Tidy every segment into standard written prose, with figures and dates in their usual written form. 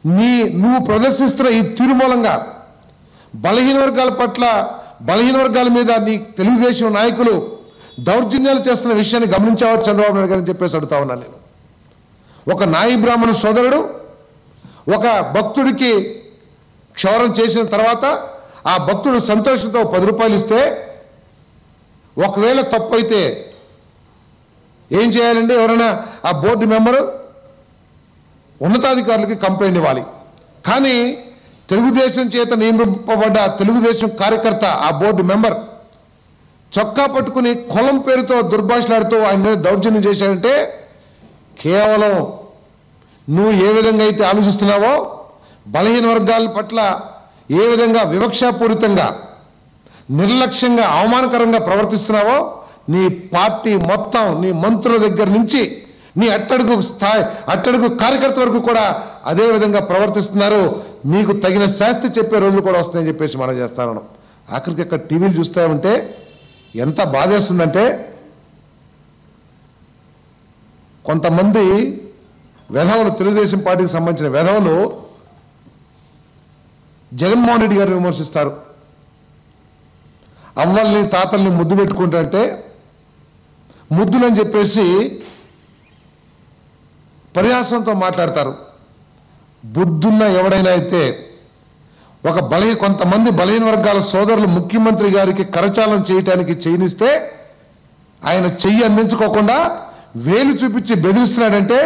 నువ్వు ప్రదర్శిస్తున్న ఈ తీరుమూలంగా బలహీన వర్గాల పట్ల బలహీన వర్గాల మీద నీ తెలుగుదేశం నాయకులు దౌర్జన్యాలు చేస్తున్న విషయాన్ని గమనించావా చంద్రబాబు నాయుడు గారిని చెప్పేసి అడుగుతా ఉన్నాను నేను. ఒక నాయి బ్రాహ్మణ సోదరుడు ఒక భక్తుడికి క్షౌరం చేసిన తర్వాత ఆ భక్తుడు సంతోషంతో 10 రూపాయలు ఇస్తే ఒకవేళ తప్పు అయితే ఏం చేయాలండి? ఎవరైనా ఆ బోర్డు మెంబరు ఉన్నతాధికారులకి కంప్లైంట్ ఇవ్వాలి. కానీ తెలుగుదేశం చేత నియమింపబడ్డ తెలుగుదేశం కార్యకర్త ఆ బోర్డు మెంబర్ చొక్కా పట్టుకుని కులం పేరుతో దుర్భాషలాడుతూ ఆయన మీద దౌర్జన్యం చేశాడంటే కేవలం నువ్వు ఏ విధంగా అయితే ఆలోచిస్తున్నావో, బలహీన వర్గాల పట్ల ఏ విధంగా వివక్షాపూరితంగా నిర్లక్ష్యంగా అవమానకరంగా ప్రవర్తిస్తున్నావో నీ పార్టీ మొత్తం నీ మంత్రుల దగ్గర నుంచి నీ అట్టడుగు కార్యకర్త వరకు కూడా అదే విధంగా ప్రవర్తిస్తున్నారు. మీకు తగిన శాస్తి చెప్పే రోజులు కూడా వస్తాయని చెప్పేసి మనం చేస్తాను. ఆఖరికి ఇక్కడ టీవీలు చూస్తూ ఉంటే ఎంత బాధేస్తుందంటే కొంతమంది వెధవలు, తెలుగుదేశం పార్టీకి సంబంధించిన వెధవలు జగన్మోహన్ రెడ్డి గారిని విమర్శిస్తారు. అవ్వల్ని తాతల్ని ముద్దు పెట్టుకుంటే ముద్దులని చెప్పేసి పరిహాసంతో మాట్లాడతారు. బుద్ధున్న ఎవడైనా అయితే కొంతమంది బలహీన వర్గాల సోదరులు ముఖ్యమంత్రి గారికి కరచాలనం చేయటానికి చేయనిస్తే ఆయన చెయ్యి అందించుకోకుండా వేలు చూపించి బెదిరిస్తున్నాడంటే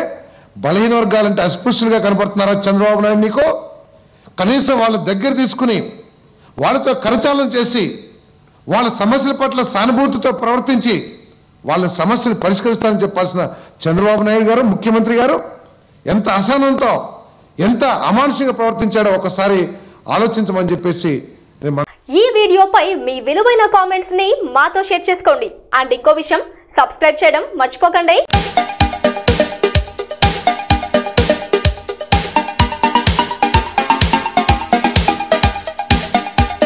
బలహీన వర్గాలంటే అస్పృశ్యులుగా కనపడుతున్నారా చంద్రబాబు నాయుడు నీకు? కనీసం వాళ్ళ దగ్గర తీసుకుని వాళ్ళతో కరచాలనం చేసి వాళ్ళ సమస్యల పట్ల సానుభూతితో ప్రవర్తించి వాళ్ళ సమస్యను పరిష్కరిస్తారని చెప్పాల్సిన చంద్రబాబు నాయుడు గారు, ముఖ్యమంత్రి గారు ఎంత అసహనంతో ఎంత అమానుషంగా ప్రవర్తించాడో ఒకసారి ఆలోచించమని చెప్పేసి. ఈ వీడియోపై మీ విలువైన కామెంట్స్ ని మాతో షేర్ చేసుకోండి. అండ్ ఇంకో విషయం, సబ్స్క్రైబ్ చేయడం మర్చిపోకండి.